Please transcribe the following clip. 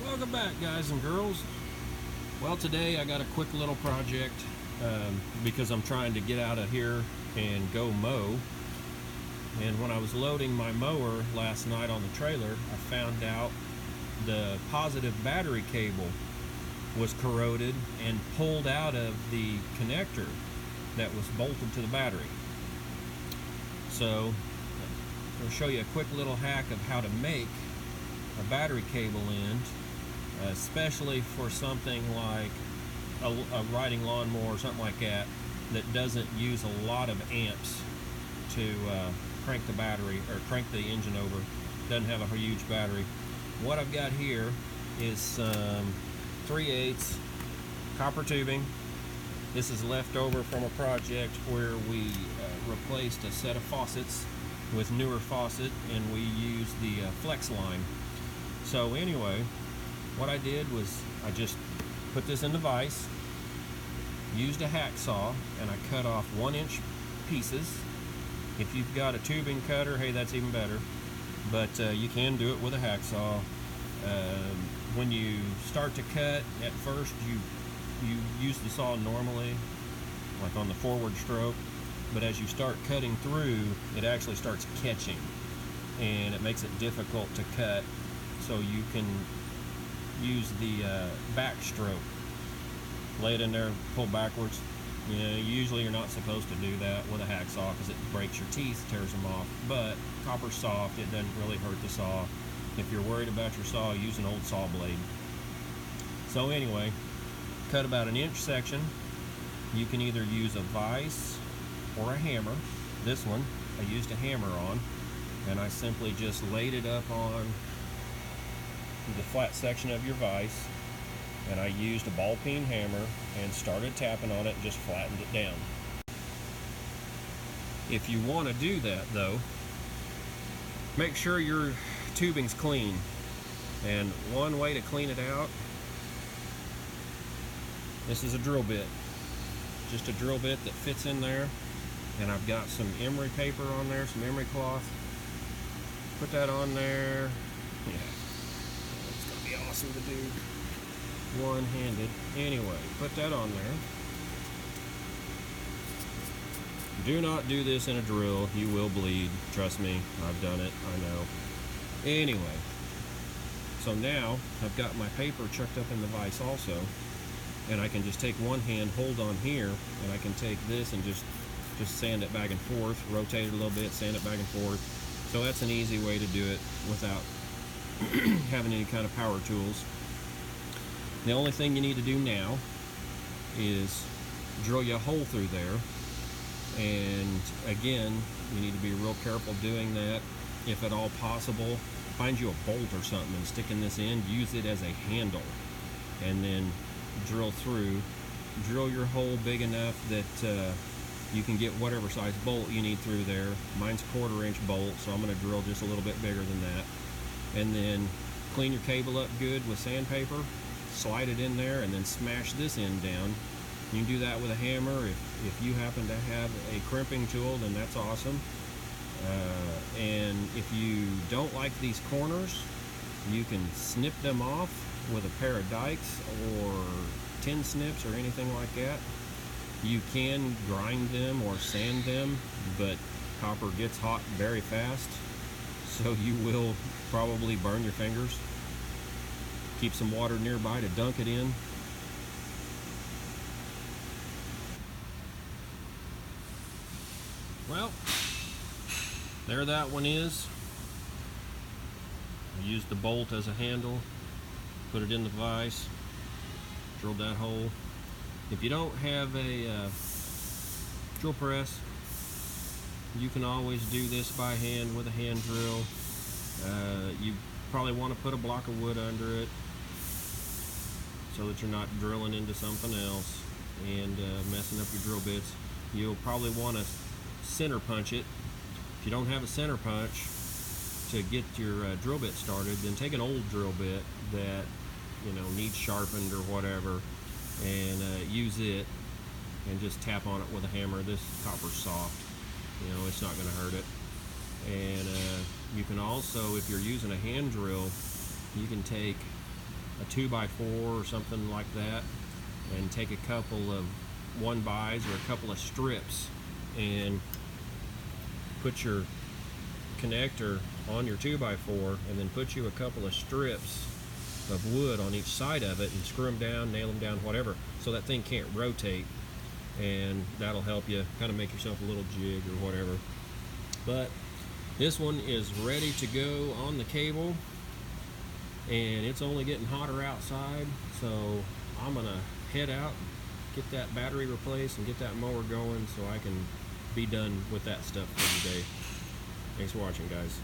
Welcome back, guys and girls. Well, today I got a quick little project because I'm trying to get out of here and go mow. And when I was loading my mower last night on the trailer, I found out the positive battery cable was corroded and pulled out of the connector that was bolted to the battery. So I'll show you a quick little hack of how to make a battery cable end, especially for something like a riding lawnmower or something like that doesn't use a lot of amps to crank the battery or crank the engine over. Doesn't have a huge battery. What I've got here is some 3/8 copper tubing. This is left over from a project where we replaced a set of faucets with newer faucet, and we used the flex line. So anyway, what I did was I just put this in the vise, used a hacksaw, and I cut off 1-inch pieces. If you've got a tubing cutter, hey, that's even better, but you can do it with a hacksaw. When you start to cut, at first you use the saw normally, like on the forward stroke, but as you start cutting through, it actually starts catching, and it makes it difficult to cut. So you can use the back stroke. Lay it in there, pull backwards. You know, usually you're not supposed to do that with a hacksaw because it breaks your teeth, tears them off. But copper's soft, it doesn't really hurt the saw. If you're worried about your saw, use an old saw blade. So anyway, cut about an inch section. You can either use a vise or a hammer. This one I used a hammer on, and I simply just laid it up on the flat section of your vise, and I used a ball peen hammer and started tapping on it and just flattened it down. If you want to do that though, make sure your tubing's clean, and one way to clean it out, this is a drill bit, just a drill bit that fits in there, and I've got some emery paper on there, some emery cloth. Put that on there. Yeah, it's gonna be awesome to do one-handed. Anyway, put that on there. Do not do this in a drill. You will bleed. Trust me, I've done it. I know. Anyway, so now I've got my paper chucked up in the vise also, and I can just take one hand, hold on here, and I can take this and just sand it back and forth, rotate it a little bit, sand it back and forth. So that's an easy way to do it without having any kind of power tools. The only thing you need to do now is drill you a hole through there, and again, you need to be real careful doing that. If at all possible, find you a bolt or something and stick in this end, use it as a handle, and then drill through. Drill your hole big enough that you can get whatever size bolt you need through there. Mine's 1/4-inch bolt, so I'm going to drill just a little bit bigger than that. And then clean your cable up good with sandpaper, slide it in there, and then smash this end down. You can do that with a hammer. If you happen to have a crimping tool, then that's awesome. And if you don't like these corners, you can snip them off with a pair of dikes or tin snips or anything like that. You can grind them or sand them, but copper gets hot very fast, so you will probably burn your fingers. Keep some water nearby to dunk it in. Well, there that one is. I used the bolt as a handle, put it in the vise, drilled that hole. If you don't have a drill press, you can always do this by hand with a hand drill. You probably want to put a block of wood under it so that you're not drilling into something else and messing up your drill bits. You'll probably want to center punch it. If you don't have a center punch to get your drill bit started, then take an old drill bit that needs sharpened or whatever, and use it and just tap on it with a hammer. This copper's soft, it's not going to hurt it. And you can also, if you're using a hand drill, you can take a 2x4 or something like that, and take a couple of 1-bys or a couple of strips and put your connector on your 2x4, and then put you a couple of strips of wood on each side of it and screw them down, nail them down, whatever, so that thing can't rotate, and that'll help you kind of make yourself a little jig or whatever. But this one is ready to go on the cable, and it's only getting hotter outside, so I'm gonna head out, get that battery replaced, and get that mower going so I can be done with that stuff for the day. Thanks for watching, guys.